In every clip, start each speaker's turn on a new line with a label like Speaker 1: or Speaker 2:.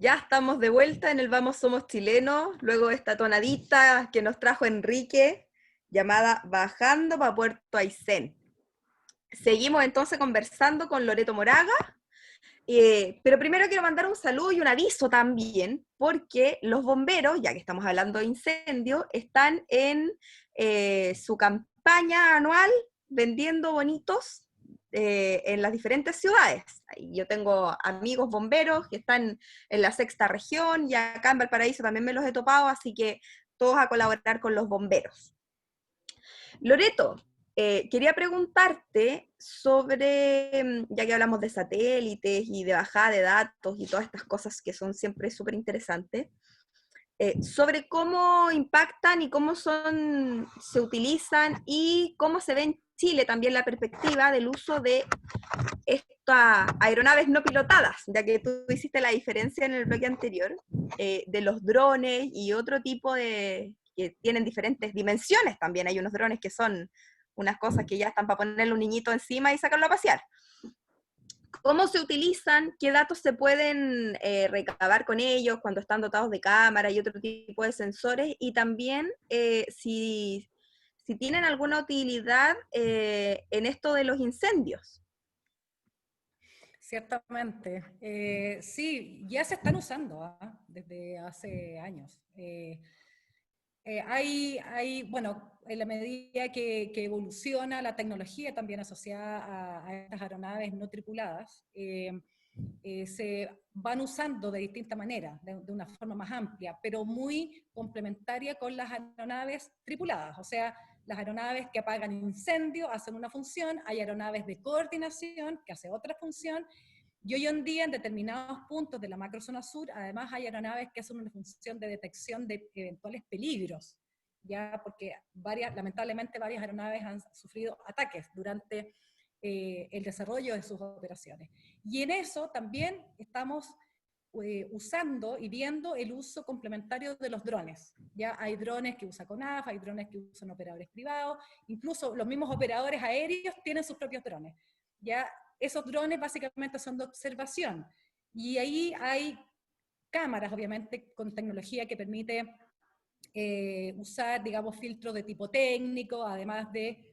Speaker 1: Ya estamos de vuelta en el Vamos Somos Chilenos, luego de esta tonadita que nos trajo Enrique, llamada Bajando para Puerto Aysén. Seguimos entonces conversando con Loreto Moraga, pero primero quiero mandar un saludo y un aviso también, porque los bomberos, ya que estamos hablando de incendios, están en su campaña anual vendiendo bonitos en las diferentes ciudades. Yo tengo amigos bomberos que están en la sexta región y acá en Valparaíso también me los he topado, así que todos a colaborar con los bomberos. Loreto, quería preguntarte sobre, ya que hablamos de satélites y de bajada de datos y todas estas cosas que son siempre súper interesantes, sobre cómo impactan y cómo se utilizan y cómo se ve en Chile también la perspectiva del uso de estas aeronaves no pilotadas, ya que tú hiciste la diferencia en el bloque anterior, de los drones y otro tipo de, que tienen diferentes dimensiones también. Hay unos drones que son unas cosas que ya están para ponerle un niñito encima y sacarlo a pasear. ¿Cómo se utilizan? ¿Qué datos se pueden recabar con ellos cuando están dotados de cámara y otro tipo de sensores? Y también si tienen alguna utilidad en esto de los incendios.
Speaker 2: Ciertamente. Sí, ya se están usando desde hace años. Bueno, en la medida que evoluciona la tecnología también asociada a estas aeronaves no tripuladas, se van usando de distinta manera, de una forma más amplia, pero muy complementaria con las aeronaves tripuladas. O sea, las aeronaves que apagan incendios hacen una función, hay aeronaves de coordinación que hacen otra función, y hoy en día en determinados puntos de la macrozona sur, además hay aeronaves que hacen una función de detección de eventuales peligros, ya porque lamentablemente varias aeronaves han sufrido ataques durante el desarrollo de sus operaciones. Y en eso también estamos usando y viendo el uso complementario de los drones. Ya hay drones que usa CONAF, hay drones que usan operadores privados, incluso los mismos operadores aéreos tienen sus propios drones. Ya esos drones básicamente son de observación, y ahí hay cámaras, obviamente, con tecnología que permite usar, digamos, filtros de tipo técnico, además de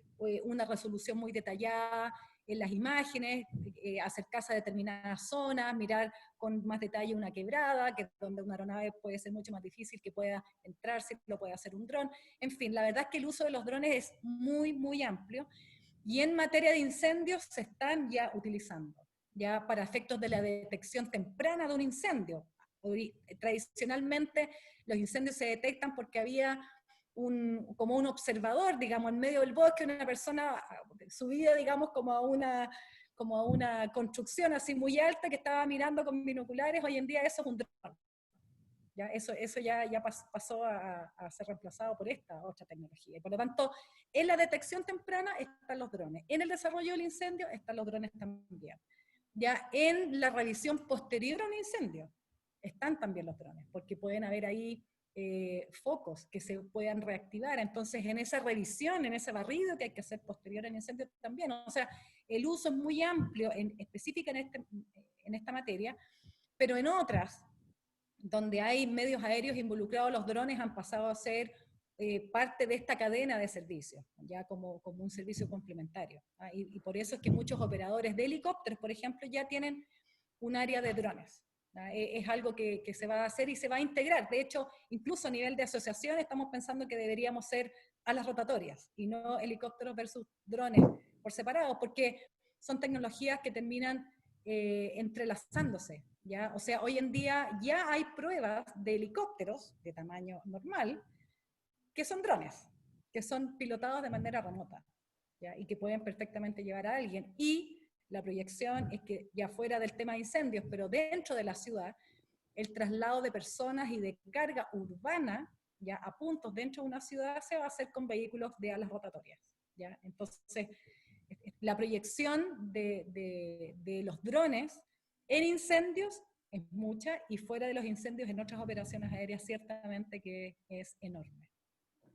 Speaker 2: una resolución muy detallada en las imágenes, acercarse a determinadas zonas, mirar con más detalle una quebrada, que donde una aeronave puede ser mucho más difícil que pueda entrar, si lo puede hacer un dron. En fin, la verdad es que el uso de los drones es muy, muy amplio, y en materia de incendios se están ya utilizando, ya para efectos de la detección temprana de un incendio. Tradicionalmente los incendios se detectan porque había como un observador, digamos, en medio del bosque, una persona subida, digamos, como a una construcción así muy alta que estaba mirando con binoculares. Hoy en día eso es un dron. ¿Ya? Eso ya pasó a ser reemplazado por esta otra tecnología. Y por lo tanto, en la detección temprana están los drones. En el desarrollo del incendio están los drones también. Ya en la revisión posterior a un incendio están también los drones, porque pueden haber ahí focos que se puedan reactivar. Entonces, en esa revisión, en ese barrido que hay que hacer posterior al incendio también. O sea, el uso es muy amplio, específica en esta materia, pero en otras, donde hay medios aéreos involucrados, los drones han pasado a ser parte de esta cadena de servicios, ya como un servicio complementario. Y por eso es que muchos operadores de helicópteros, por ejemplo, ya tienen un área de drones. Es algo que se va a hacer y se va a integrar. De hecho, incluso a nivel de asociación estamos pensando que deberíamos ser alas rotatorias y no helicópteros versus drones por separado, porque son tecnologías que terminan entrelazándose. ¿Ya? O sea, hoy en día ya hay pruebas de helicópteros de tamaño normal que son drones, que son pilotados de manera remota, ¿ya? Y que pueden perfectamente llevar a alguien. Y la proyección es que ya fuera del tema de incendios, pero dentro de la ciudad, el traslado de personas y de carga urbana, ya a puntos dentro de una ciudad, se va a hacer con vehículos de alas rotatorias. ¿Ya? Entonces, la proyección de los drones en incendios es mucha, y fuera de los incendios en otras operaciones aéreas ciertamente que es enorme.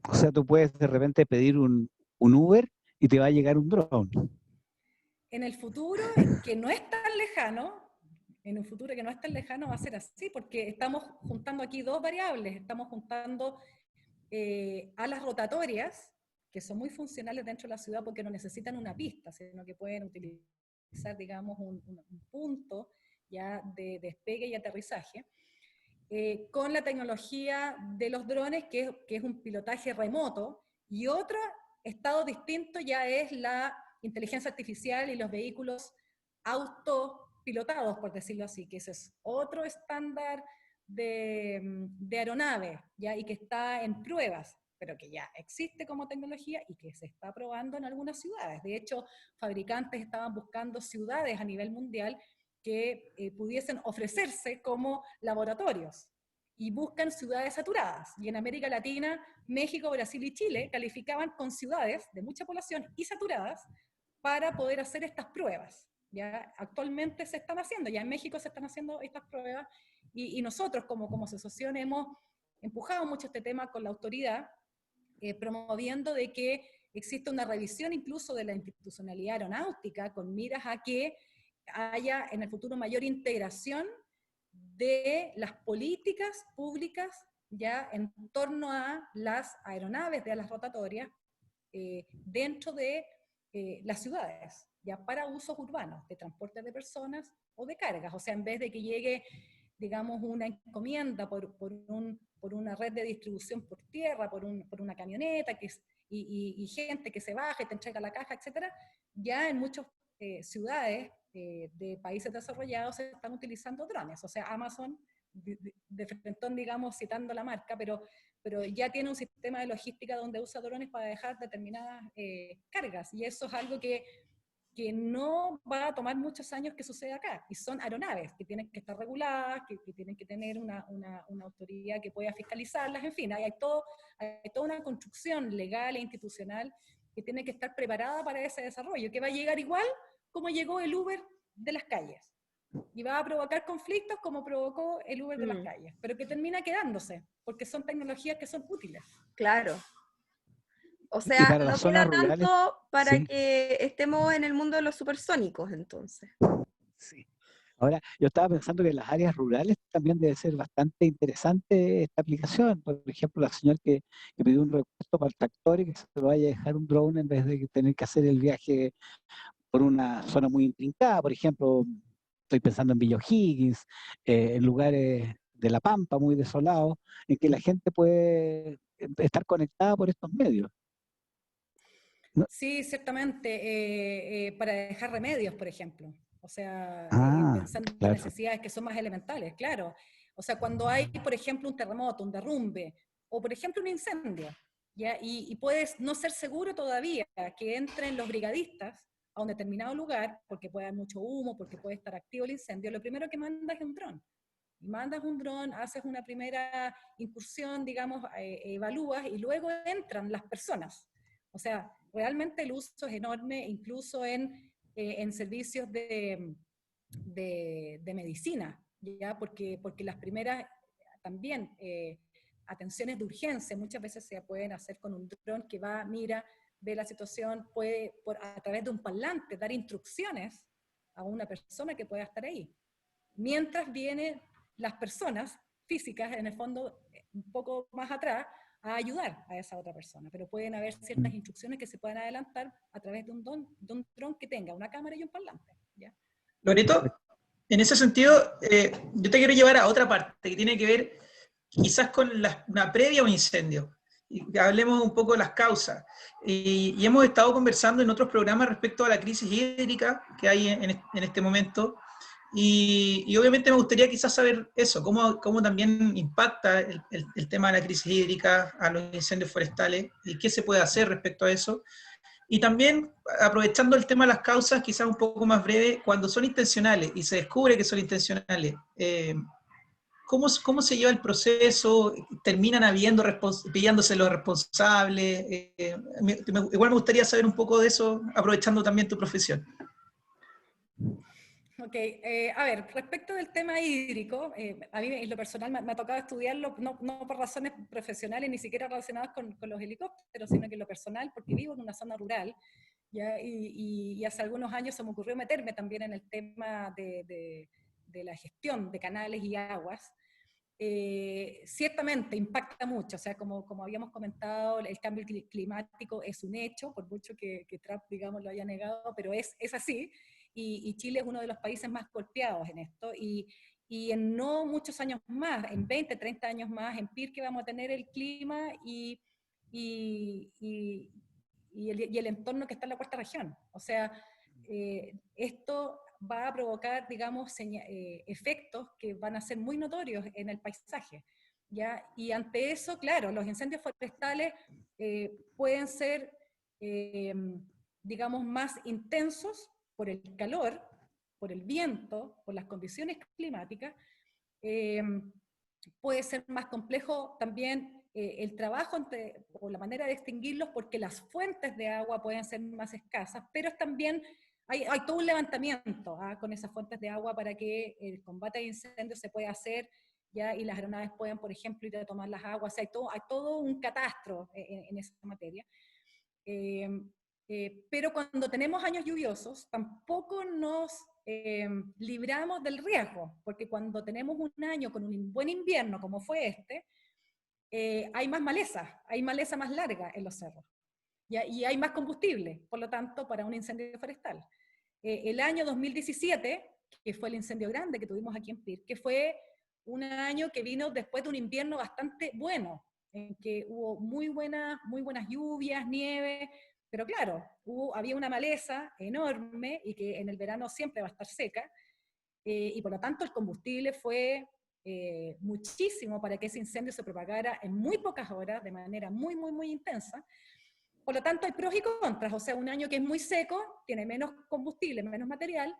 Speaker 3: O sea, tú puedes de repente pedir un Uber y te va a llegar un drone.
Speaker 2: En el futuro, que no es tan lejano, en un futuro que no es tan lejano va a ser así, porque estamos juntando aquí dos variables, estamos juntando alas rotatorias, que son muy funcionales dentro de la ciudad porque no necesitan una pista, sino que pueden utilizar, digamos, un punto ya de despegue y aterrizaje, con la tecnología de los drones, que es un pilotaje remoto, y otro estado distinto ya es la inteligencia artificial y los vehículos autopilotados, por decirlo así, que ese es otro estándar de aeronave, ¿ya? Y que está en pruebas, pero que ya existe como tecnología y que se está probando en algunas ciudades. De hecho, fabricantes estaban buscando ciudades a nivel mundial que pudiesen ofrecerse como laboratorios, y buscan ciudades saturadas. Y en América Latina, México, Brasil y Chile calificaban con ciudades de mucha población y saturadas para poder hacer estas pruebas. ¿Ya? Actualmente se están haciendo, ya en México se están haciendo estas pruebas, y nosotros como asociación hemos empujado mucho este tema con la autoridad, promoviendo de que existe una revisión incluso de la institucionalidad aeronáutica con miras a que haya en el futuro mayor integración de las políticas públicas ya en torno a las aeronaves de alas rotatorias dentro de las ciudades, ya para usos urbanos, de transporte de personas o de cargas. O sea, en vez de que llegue, digamos, una encomienda por una red de distribución por tierra, por una camioneta, y gente que se baja y te entrega la caja, etcétera, ya en muchas ciudades de países desarrollados se están utilizando drones. O sea, Amazon, de frentón, digamos, citando la marca, pero ya tiene un sistema de logística donde usa drones para dejar determinadas cargas, y eso es algo que no va a tomar muchos años que suceda acá, y son aeronaves que tienen que estar reguladas, que tienen que tener una autoridad que pueda fiscalizarlas, en fin, hay toda una construcción legal e institucional que tiene que estar preparada para ese desarrollo, que va a llegar igual como llegó el Uber de las calles, y va a provocar conflictos como provocó el Uber de las calles, pero que termina quedándose, porque son tecnologías que son útiles.
Speaker 1: Claro. O
Speaker 3: Y
Speaker 1: sea,
Speaker 3: para
Speaker 1: no
Speaker 3: las zonas
Speaker 1: queda
Speaker 3: rurales,
Speaker 1: tanto para
Speaker 3: sí,
Speaker 1: que estemos en el mundo de los supersónicos, entonces.
Speaker 3: sí. Ahora, yo estaba pensando que en las áreas rurales también debe ser bastante interesante esta aplicación. Por ejemplo, la señora que pidió un repuesto para el tractor y que se lo vaya a dejar un drone en vez de tener que hacer el viaje por una zona muy intrincada. Por ejemplo, estoy pensando en Villa O'Higgins, en lugares de La Pampa muy desolados, en que la gente puede estar conectada por estos medios. ¿No?
Speaker 2: Sí, ciertamente, para dejar remedios, por ejemplo. O sea,
Speaker 3: Ah,
Speaker 2: pensando en
Speaker 3: claro.
Speaker 2: necesidades que son más elementales, claro. O sea, cuando hay, por ejemplo, un terremoto, un derrumbe, o por ejemplo un incendio, ¿ya? Y puedes no ser seguro todavía que entren los brigadistas a un determinado lugar, porque puede haber mucho humo, porque puede estar activo el incendio, lo primero que mandas es un dron. Mandas un dron, haces una primera incursión, digamos, evalúas, y luego entran las personas. O sea, realmente el uso es enorme, incluso en servicios de medicina, ¿ya? Porque las primeras también atenciones de urgencia muchas veces se pueden hacer con un dron que va, mira, ve la situación, puede a través de un parlante dar instrucciones a una persona que pueda estar ahí. Mientras vienen las personas físicas, en el fondo, un poco más atrás, a ayudar a esa otra persona, pero pueden haber ciertas instrucciones que se pueden adelantar a través de un dron que tenga una cámara y un parlante, ¿ya?
Speaker 4: Loreto, en ese sentido, yo te quiero llevar a otra parte que tiene que ver quizás con una previa a un incendio. Y hablemos un poco de las causas. Y hemos estado conversando en otros programas respecto a la crisis hídrica que hay en este momento. Y obviamente me gustaría quizás saber eso, cómo también impacta el tema de la crisis hídrica a los incendios forestales y qué se puede hacer respecto a eso. Y también, aprovechando el tema de las causas, quizás un poco más breve, cuando son intencionales y se descubre que son intencionales, ¿cómo se lleva el proceso? ¿Terminan pillándose los responsables? Igual me gustaría saber un poco de eso, aprovechando también tu profesión.
Speaker 2: Ok, a ver, respecto del tema hídrico, a mí en lo personal me ha tocado estudiarlo, no por razones profesionales ni siquiera relacionadas con los helicópteros, sino que en lo personal, porque vivo en una zona rural, ¿ya? Y hace algunos años se me ocurrió meterme también en el tema de de la gestión de canales y aguas, ciertamente impacta mucho. O sea, como habíamos comentado, el cambio climático es un hecho, por mucho que Trump, digamos, lo haya negado, pero es así, y Chile es uno de los países más golpeados en esto, y en no muchos años más, en 20, 30 años más, en Pirque vamos a tener el clima y el entorno que está en la cuarta región. O sea, esto va a provocar, digamos, efectos que van a ser muy notorios en el paisaje, ¿ya? Y ante eso, claro, los incendios forestales pueden ser, digamos, más intensos por el calor, por el viento, por las condiciones climáticas. Puede ser más complejo también el trabajo o la manera de extinguirlos, porque las fuentes de agua pueden ser más escasas, pero también hay todo un levantamiento con esas fuentes de agua para que el combate de incendios se pueda hacer, ¿ya? Y las aeronaves puedan, por ejemplo, ir a tomar las aguas. O sea, hay todo un catastro en esa materia. Pero cuando tenemos años lluviosos, tampoco nos libramos del riesgo, porque cuando tenemos un año con un buen invierno, como fue este, hay más maleza, hay maleza más larga en los cerros, ¿ya? Y hay más combustible, por lo tanto, para un incendio forestal. El año 2017, que fue el incendio grande que tuvimos aquí en Pirque, fue un año que vino después de un invierno bastante bueno, en que hubo muy buenas lluvias, nieve, pero claro, había una maleza enorme y que en el verano siempre va a estar seca, y por lo tanto el combustible fue muchísimo para que ese incendio se propagara en muy pocas horas, de manera muy, muy, muy intensa. Por lo tanto, hay pros y contras. O sea, un año que es muy seco, tiene menos combustible, menos material,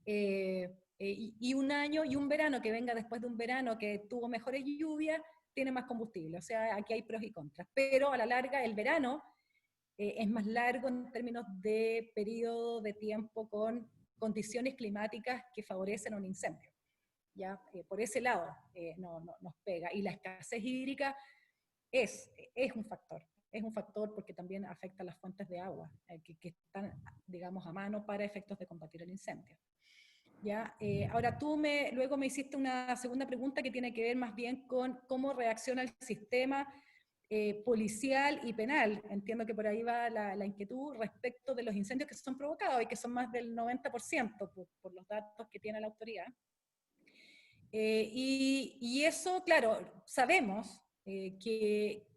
Speaker 2: y un año y un verano que venga después de un verano que tuvo mejores lluvias, tiene más combustible. O sea, aquí hay pros y contras. Pero a la larga, el verano es más largo en términos de periodo de tiempo con condiciones climáticas que favorecen un incendio. ¿Ya? Por ese lado nos pega. Y la escasez hídrica es un factor porque también afecta a las fuentes de agua que están, digamos, a mano para efectos de combatir el incendio. ¿Ya? Ahora luego me hiciste una segunda pregunta que tiene que ver más bien con cómo reacciona el sistema policial y penal. Entiendo que por ahí va la inquietud respecto de los incendios que son provocados y que son más del 90% por los datos que tiene la autoridad. Y eso, claro, sabemos que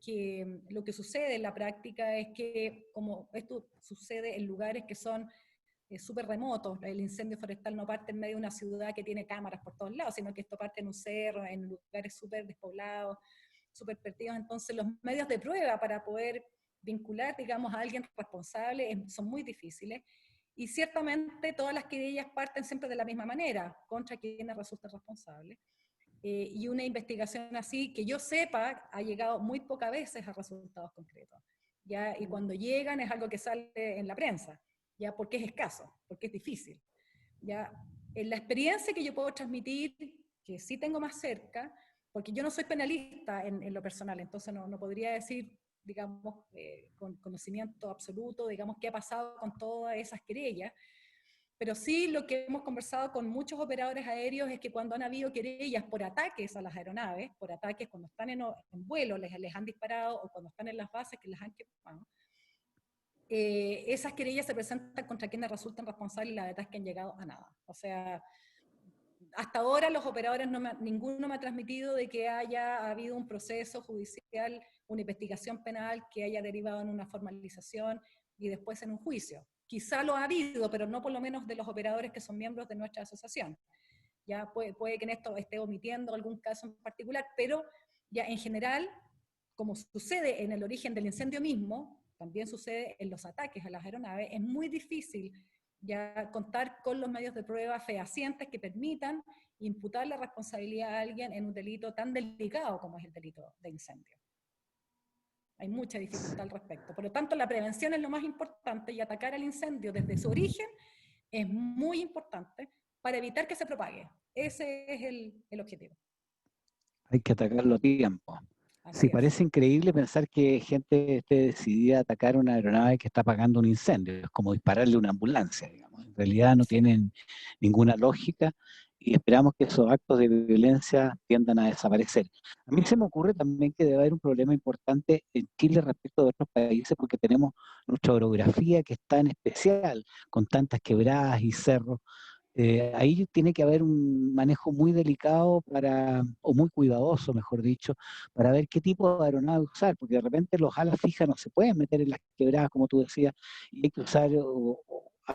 Speaker 2: lo que sucede en la práctica es que, como esto sucede en lugares que son súper remotos, el incendio forestal no parte en medio de una ciudad que tiene cámaras por todos lados, sino que esto parte en un cerro, en lugares súper despoblados, súper perdidos. Entonces los medios de prueba para poder vincular, digamos, a alguien responsable son muy difíciles. Y ciertamente todas las querellas parten siempre de la misma manera, contra quienes resulten responsables. Y una investigación así, que yo sepa, ha llegado muy pocas veces a resultados concretos, ¿ya? Y cuando llegan es algo que sale en la prensa, ¿ya? Porque es escaso, porque es difícil, ¿ya? En la experiencia que yo puedo transmitir, que sí tengo más cerca, porque yo no soy penalista en lo personal, entonces no podría decir, digamos, con conocimiento absoluto, digamos, qué ha pasado con todas esas querellas, pero sí lo que hemos conversado con muchos operadores aéreos es que cuando han habido querellas por ataques a las aeronaves, por ataques cuando están en vuelo, les han disparado, o cuando están en las bases que les han quemado, esas querellas se presentan contra quienes resultan responsables y la verdad es que han llegado a nada. O sea, hasta ahora los operadores, ninguno me ha transmitido de que haya habido un proceso judicial, una investigación penal que haya derivado en una formalización y después en un juicio. Quizá lo ha habido, pero no por lo menos de los operadores que son miembros de nuestra asociación. Ya puede que en esto esté omitiendo algún caso en particular, pero ya en general, como sucede en el origen del incendio mismo, también sucede en los ataques a las aeronaves, es muy difícil ya contar con los medios de prueba fehacientes que permitan imputar la responsabilidad a alguien en un delito tan delicado como es el delito de incendio. Hay mucha dificultad al respecto. Por lo tanto, la prevención es lo más importante y atacar al incendio desde su origen es muy importante para evitar que se propague. Ese es el objetivo.
Speaker 3: Hay que atacarlo a tiempo.
Speaker 2: Así
Speaker 3: Sí,
Speaker 2: es.
Speaker 3: parece increíble pensar que gente esté decidida a atacar una aeronave que está apagando un incendio. Es como dispararle una ambulancia, digamos. En realidad no tienen ninguna lógica y esperamos que esos actos de violencia tiendan a desaparecer. A mí se me ocurre también que debe haber un problema importante en Chile respecto de otros países porque tenemos nuestra orografía que es tan especial, con tantas quebradas y cerros. Ahí tiene que haber un manejo muy delicado o muy cuidadoso, mejor dicho, para ver qué tipo de aeronave usar, porque de repente los alas fijas no se pueden meter en las quebradas, como tú decías, y hay que usar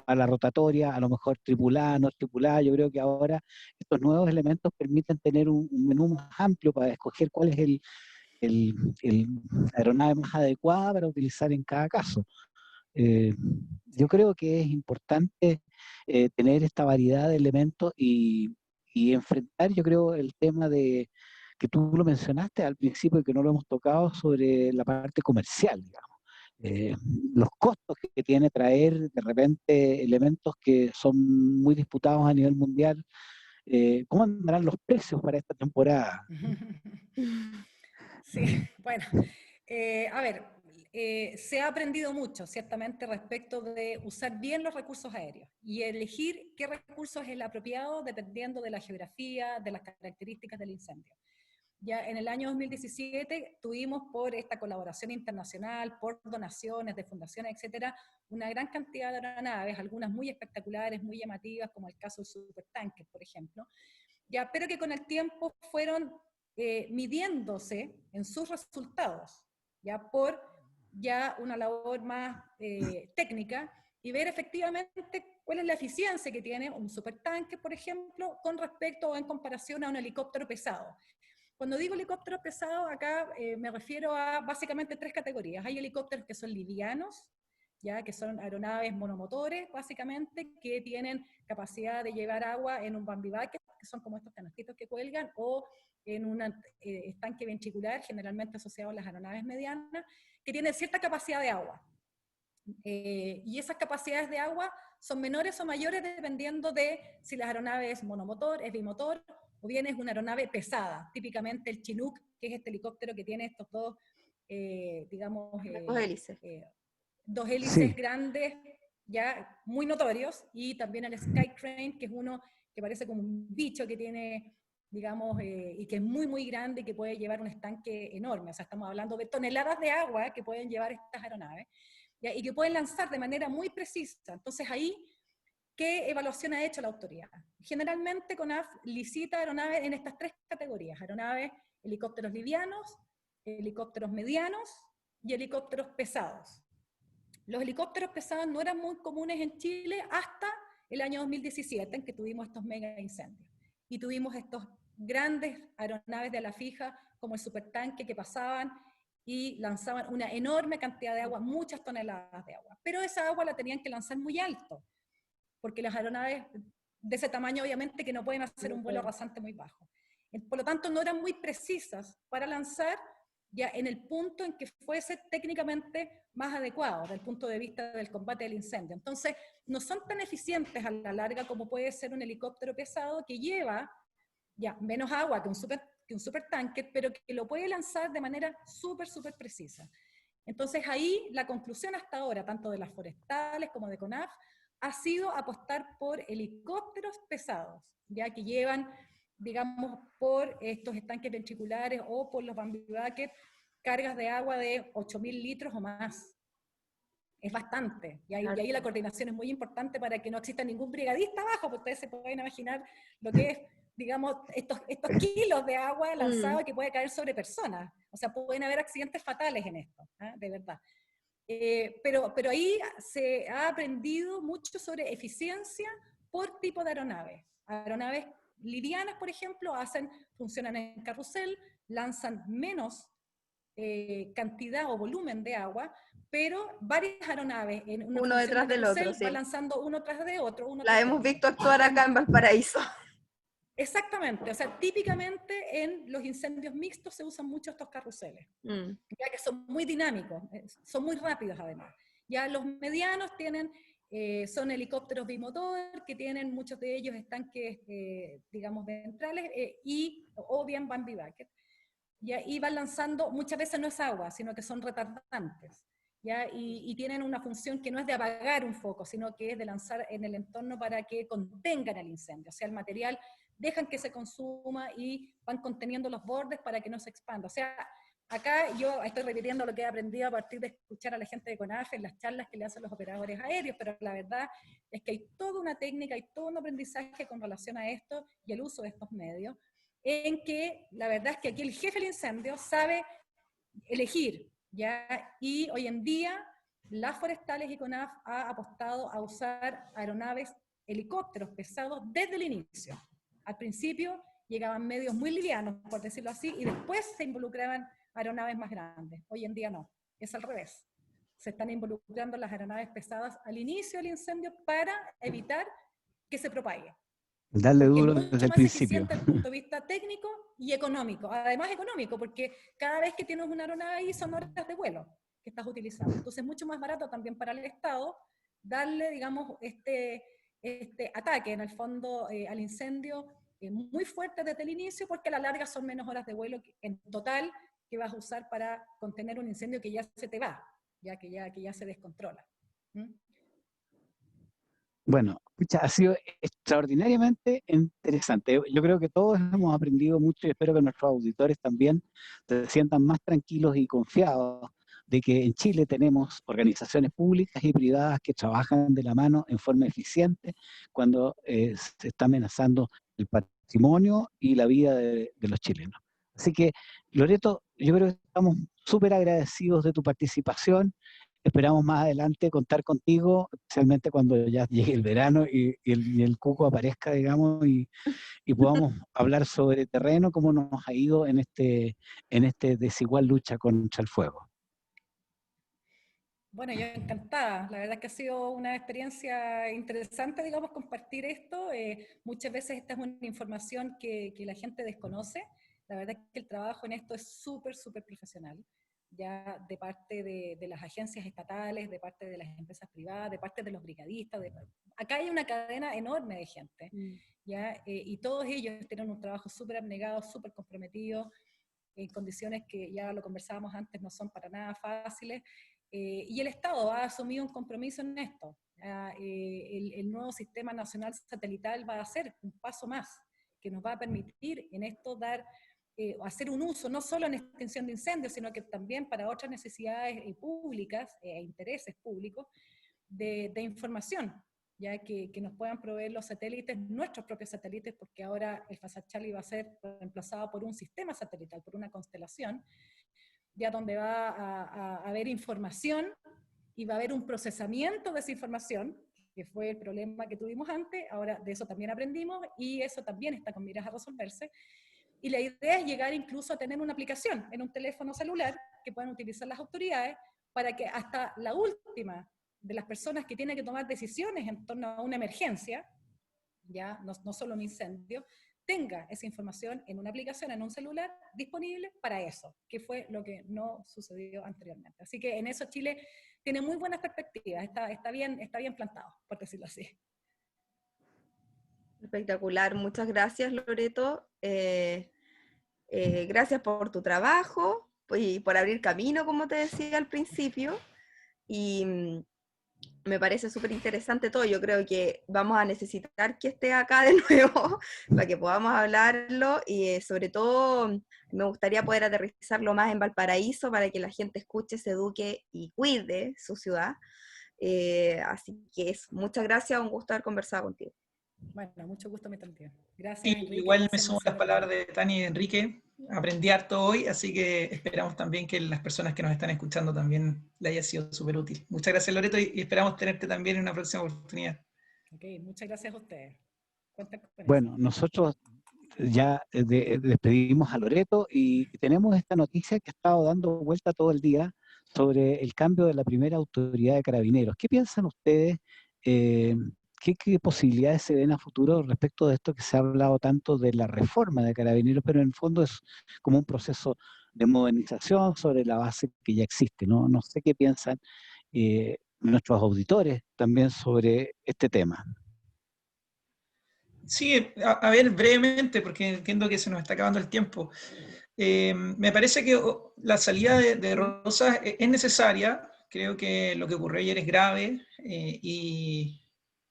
Speaker 3: a la rotatoria, a lo mejor tripulada, no tripulada. Yo creo que ahora estos nuevos elementos permiten tener un menú más amplio para escoger cuál es el, el aeronave más adecuada para utilizar en cada caso. Eh, yo creo que es importante tener esta variedad de elementos y enfrentar, yo creo, el tema de que tú lo mencionaste al principio y que no lo hemos tocado sobre la parte comercial, digamos. Eh, los costos que tiene traer de repente elementos que son muy disputados a nivel mundial. ¿Cómo andarán los precios para esta temporada?
Speaker 2: Sí, bueno, a ver, se ha aprendido mucho, ciertamente, respecto de usar bien los recursos aéreos y elegir qué recursos es el apropiado dependiendo de la geografía, de las características del incendio. Ya en el año 2017 tuvimos, por esta colaboración internacional, por donaciones de fundaciones, etcétera, una gran cantidad de aeronaves, algunas muy espectaculares, muy llamativas, como el caso del supertanker, por ejemplo, ya, pero que con el tiempo fueron midiéndose en sus resultados, ya por ya una labor más técnica, y ver efectivamente cuál es la eficiencia que tiene un supertanque, por ejemplo, con respecto o en comparación a un helicóptero pesado. Cuando digo helicóptero pesado, acá me refiero a básicamente tres categorías. Hay helicópteros que son livianos, ya que son aeronaves monomotores, básicamente, que tienen capacidad de llevar agua en un Bambi bucket, que son como estos canastitos que cuelgan, o en un estanque ventricular, generalmente asociado a las aeronaves medianas, que tienen cierta capacidad de agua. Y esas capacidades de agua son menores o mayores dependiendo de si la aeronave es monomotor, es bimotor, o bien es una aeronave pesada, típicamente el Chinook, que es este helicóptero que tiene estos dos, digamos,
Speaker 1: Dos hélices.
Speaker 2: dos hélices
Speaker 3: Sí,
Speaker 2: grandes, ya muy notorios, y también el Skytrain, que es uno que parece como un bicho que tiene, digamos, y que es muy, muy grande y que puede llevar un estanque enorme. O sea, estamos hablando de toneladas de agua que pueden llevar estas aeronaves, ¿ya? Y que pueden lanzar de manera muy precisa. Entonces ahí, ¿qué evaluación ha hecho la autoridad? Generalmente CONAF licita aeronaves en estas tres categorías: aeronaves, helicópteros livianos, helicópteros medianos y helicópteros pesados. Los helicópteros pesados no eran muy comunes en Chile hasta el año 2017, en que tuvimos estos mega incendios. Y tuvimos estos grandes aeronaves de ala fija, como el supertanque, que pasaban y lanzaban una enorme cantidad de agua, muchas toneladas de agua. Pero esa agua la tenían que lanzar muy alto, porque las aeronaves de ese tamaño, obviamente, que no pueden hacer un vuelo rasante muy bajo. Por lo tanto, no eran muy precisas para lanzar ya en el punto en que fuese técnicamente más adecuado desde el punto de vista del combate del incendio. Entonces, no son tan eficientes a la larga como puede ser un helicóptero pesado que lleva ya menos agua que un supertanker, pero que lo puede lanzar de manera súper, súper precisa. Entonces ahí la conclusión hasta ahora, tanto de las forestales como de CONAF, ha sido apostar por helicópteros pesados, ya que llevan, digamos, por estos estanques ventriculares o por los Bambi bucket, cargas de agua de 8.000 litros o más. Es bastante, y ahí la coordinación es muy importante para que no exista ningún brigadista abajo, porque ustedes se pueden imaginar lo que es, digamos, estos kilos de agua lanzada que puede caer sobre personas. O sea, pueden haber accidentes fatales en esto, ¿eh? De verdad. Pero ahí se ha aprendido mucho sobre eficiencia por tipo de aeronaves. Aeronaves livianas, por ejemplo, funcionan en carrusel, lanzan menos cantidad o volumen de agua, pero varias aeronaves en una
Speaker 1: Uno
Speaker 2: función de
Speaker 1: detrás del otro,
Speaker 2: carrusel
Speaker 1: sí.
Speaker 2: van lanzando uno tras de otro, uno
Speaker 1: La
Speaker 2: tras de
Speaker 1: hemos
Speaker 2: otro.
Speaker 1: visto actuar acá en Valparaíso.
Speaker 2: Exactamente, o sea, típicamente en los incendios mixtos se usan mucho estos carruseles, ya que son muy dinámicos, son muy rápidos además. Ya los medianos son helicópteros bimotor, que tienen muchos de ellos estanques, digamos, ventrales, o bien Bambi bucket. ¿Ya? Y van lanzando, muchas veces no es agua, sino que son retardantes, ¿ya? Y tienen una función que no es de apagar un foco, sino que es de lanzar en el entorno para que contengan el incendio. O sea, el material dejan que se consuma y van conteniendo los bordes para que no se expanda. O sea, acá yo estoy repitiendo lo que he aprendido a partir de escuchar a la gente de CONAFE en las charlas que le hacen los operadores aéreos, pero la verdad es que hay toda una técnica, hay todo un aprendizaje con relación a esto y el uso de estos medios, en que la verdad es que aquí el jefe del incendio sabe elegir, ¿ya? Y hoy en día las forestales y CONAF ha apostado a usar aeronaves, helicópteros pesados desde el inicio. Al principio llegaban medios muy livianos, por decirlo así, y después se involucraban aeronaves más grandes. Hoy en día no, es al revés. Se están involucrando las aeronaves pesadas al inicio del incendio para evitar que se propague.
Speaker 3: Darle
Speaker 2: Porque es
Speaker 3: duro
Speaker 2: mucho
Speaker 3: desde el
Speaker 2: más
Speaker 3: principio.
Speaker 2: eficiente desde el punto de vista técnico y económico. Además económico, porque cada vez que tienes una aeronave ahí son horas de vuelo que estás utilizando. Entonces es mucho más barato también para el Estado darle, digamos, este ataque en el fondo al incendio muy fuerte desde el inicio, porque a la larga son menos horas de vuelo en total que vas a usar para contener un incendio que ya se te va, que ya se descontrola. ¿Mm?
Speaker 3: Bueno, pucha, ha sido extraordinariamente interesante. Yo creo que todos hemos aprendido mucho y espero que nuestros auditores también se sientan más tranquilos y confiados de que en Chile tenemos organizaciones públicas y privadas que trabajan de la mano en forma eficiente cuando se está amenazando el patrimonio y la vida de los chilenos. Así que, Loreto, yo creo que estamos súper agradecidos de tu participación. Esperamos más adelante contar contigo, especialmente cuando ya llegue el verano y el cuco aparezca, digamos, y podamos hablar sobre terreno, cómo nos ha ido en este desigual lucha contra el fuego.
Speaker 2: Bueno, yo encantada. La verdad que ha sido una experiencia interesante, digamos, compartir esto. Muchas veces esta es una información que la gente desconoce. La verdad que el trabajo en esto es súper, súper profesional, ya de parte de las agencias estatales, de parte de las empresas privadas, de parte de los brigadistas. Acá hay una cadena enorme de gente, ¿ya? Y todos ellos tienen un trabajo súper abnegado, súper comprometido, en condiciones que ya lo conversábamos antes, no son para nada fáciles. Y el Estado ha asumido un compromiso en esto. El nuevo Sistema Nacional Satelital va a ser un paso más que nos va a permitir en esto hacer un uso, no solo en extinción de incendios, sino que también para otras necesidades públicas e intereses públicos de información, ya que nos puedan proveer los satélites, nuestros propios satélites, porque ahora el FASAT Charlie va a ser reemplazado por un sistema satelital, por una constelación, ya donde va a haber información y va a haber un procesamiento de esa información, que fue el problema que tuvimos antes. Ahora de eso también aprendimos y eso también está con miras a resolverse. Y la idea es llegar incluso a tener una aplicación en un teléfono celular que puedan utilizar las autoridades para que hasta la última de las personas que tienen que tomar decisiones en torno a una emergencia, ya no solo un incendio, tenga esa información en una aplicación, en un celular, disponible para eso, que fue lo que no sucedió anteriormente. Así que en eso Chile tiene muy buenas perspectivas, está bien plantado, por decirlo así.
Speaker 1: Espectacular, muchas gracias, Loreto. Gracias por tu trabajo y por abrir camino, como te decía al principio. Y me parece súper interesante todo. Yo creo que vamos a necesitar que esté acá de nuevo para que podamos hablarlo y sobre todo me gustaría poder aterrizarlo más en Valparaíso para que la gente escuche, se eduque y cuide su ciudad. Así que muchas gracias, un gusto haber conversado contigo.
Speaker 2: Bueno, mucho gusto a mí también. Gracias, Enrique.
Speaker 4: Igual me
Speaker 2: Gracias,
Speaker 4: sumo a las
Speaker 2: Marcelo.
Speaker 4: palabras de Tani y de Enrique. Aprendí harto hoy, así que esperamos también que las personas que nos están escuchando también le haya sido súper útil. Muchas gracias, Loreto, y esperamos tenerte también en una próxima oportunidad.
Speaker 2: Ok, muchas gracias a ustedes. Cuenten con
Speaker 3: Bueno,
Speaker 2: eso.
Speaker 3: nosotros ya despedimos a Loreto y tenemos esta noticia que ha estado dando vuelta todo el día sobre el cambio de la primera autoridad de carabineros. ¿Qué piensan ustedes? ¿Qué posibilidades se ven a futuro respecto de esto que se ha hablado tanto de la reforma de carabineros, pero en el fondo es como un proceso de modernización sobre la base que ya existe? No sé qué piensan nuestros auditores también sobre este tema.
Speaker 4: Sí, a ver, brevemente, porque entiendo que se nos está acabando el tiempo. Me parece que la salida de Rosas es necesaria. Creo que lo que ocurrió ayer es grave y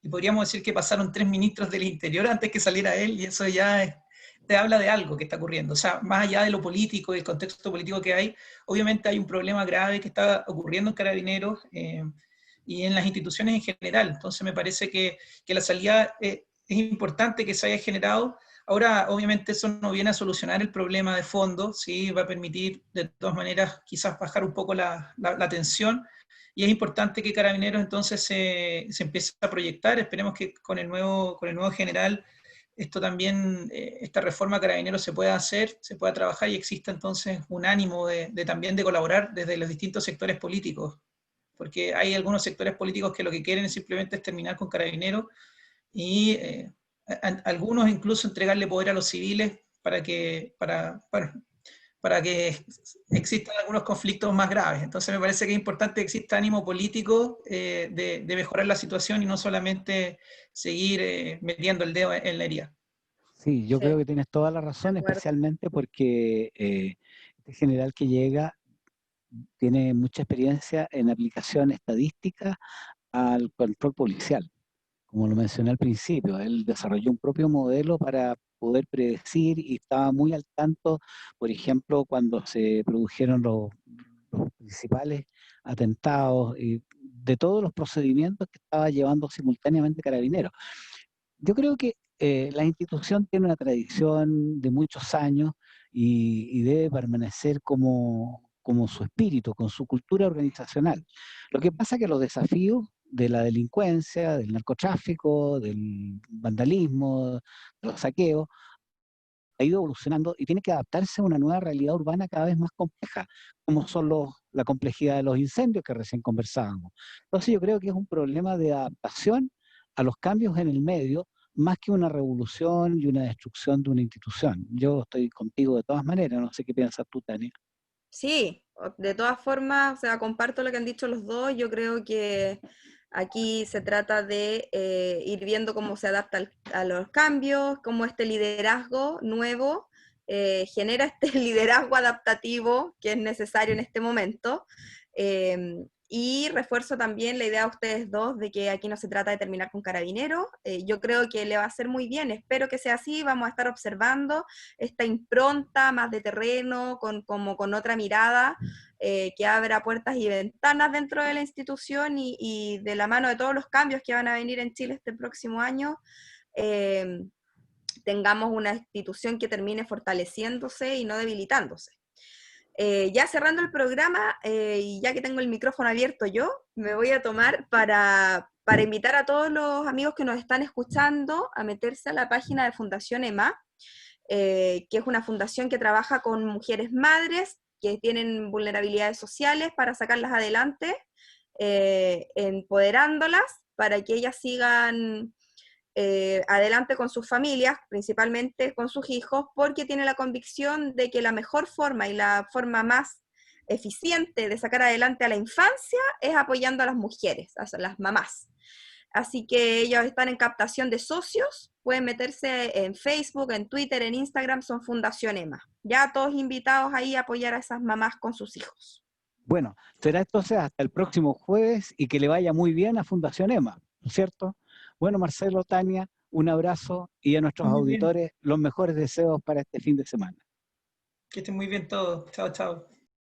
Speaker 4: y podríamos decir que pasaron 3 ministros del Interior antes que saliera él, y eso ya te habla de algo que está ocurriendo. O sea, más allá de lo político, del contexto político que hay, obviamente hay un problema grave que está ocurriendo en Carabineros y en las instituciones en general. Entonces me parece que la salida es importante que se haya generado. Ahora, obviamente, eso no viene a solucionar el problema de fondo, ¿sí? Va a permitir, de todas maneras, quizás bajar un poco la tensión, y es importante que Carabineros entonces se empiece a proyectar. Esperemos que con el nuevo general esto también, esta reforma Carabineros se pueda hacer, se pueda trabajar y exista entonces un ánimo también de colaborar desde los distintos sectores políticos, porque hay algunos sectores políticos que lo que quieren es simplemente terminar con Carabineros y algunos incluso entregarle poder a los civiles para que existan algunos conflictos más graves. Entonces me parece que es importante que exista ánimo político de mejorar la situación y no solamente seguir metiendo el dedo en la herida.
Speaker 3: Sí, yo
Speaker 1: Sí,
Speaker 3: creo que tienes toda la
Speaker 1: de
Speaker 3: razón,
Speaker 1: acuerdo.
Speaker 3: especialmente porque este general que llega tiene mucha experiencia en aplicación estadística al control policial. Como lo mencioné al principio, él desarrolló un propio modelo para poder predecir y estaba muy al tanto, por ejemplo, cuando se produjeron los principales atentados y de todos los procedimientos que estaba llevando simultáneamente Carabineros. Yo creo que la institución tiene una tradición de muchos años y debe permanecer como su espíritu, con su cultura organizacional. Lo que pasa es que los desafíos de la delincuencia, del narcotráfico, del vandalismo, de los saqueos, ha ido evolucionando y tiene que adaptarse a una nueva realidad urbana cada vez más compleja, como son la complejidad de los incendios que recién conversábamos. Entonces yo creo que es un problema de adaptación a los cambios en el medio, más que una revolución y una destrucción de una institución. Yo estoy contigo de todas maneras, no sé qué piensas tú, Tania.
Speaker 1: Sí, de todas formas, o sea, comparto lo que han dicho los dos. Yo creo que aquí se trata de ir viendo cómo se adapta a los cambios, cómo este liderazgo nuevo genera este liderazgo adaptativo que es necesario en este momento. Y refuerzo también la idea de ustedes dos de que aquí no se trata de terminar con Carabineros. Yo creo que le va a hacer muy bien, espero que sea así, vamos a estar observando esta impronta más de terreno, como con otra mirada, que abra puertas y ventanas dentro de la institución y de la mano de todos los cambios que van a venir en Chile este próximo año, tengamos una institución que termine fortaleciéndose y no debilitándose. Ya cerrando el programa, y ya que tengo el micrófono abierto yo, me voy a tomar para invitar a todos los amigos que nos están escuchando a meterse a la página de Fundación EMA, que es una fundación que trabaja con mujeres madres que tienen vulnerabilidades sociales para sacarlas adelante, empoderándolas para que ellas sigan adelante con sus familias, principalmente con sus hijos, porque tiene la convicción de que la mejor forma y la forma más eficiente de sacar adelante a la infancia es apoyando a las mujeres, a las mamás. Así que ellos están en captación de socios, pueden meterse en Facebook, en Twitter, en Instagram, son Fundación EMA. Ya todos invitados ahí a apoyar a esas mamás con sus hijos.
Speaker 3: Bueno, será entonces hasta el próximo jueves y que le vaya muy bien a Fundación EMA, ¿no es cierto? Bueno, Marcelo, Tania, un abrazo y a nuestros
Speaker 4: Muy bien,
Speaker 3: auditores los mejores deseos para este fin de semana.
Speaker 4: que estén muy bien todos. Chao, chao.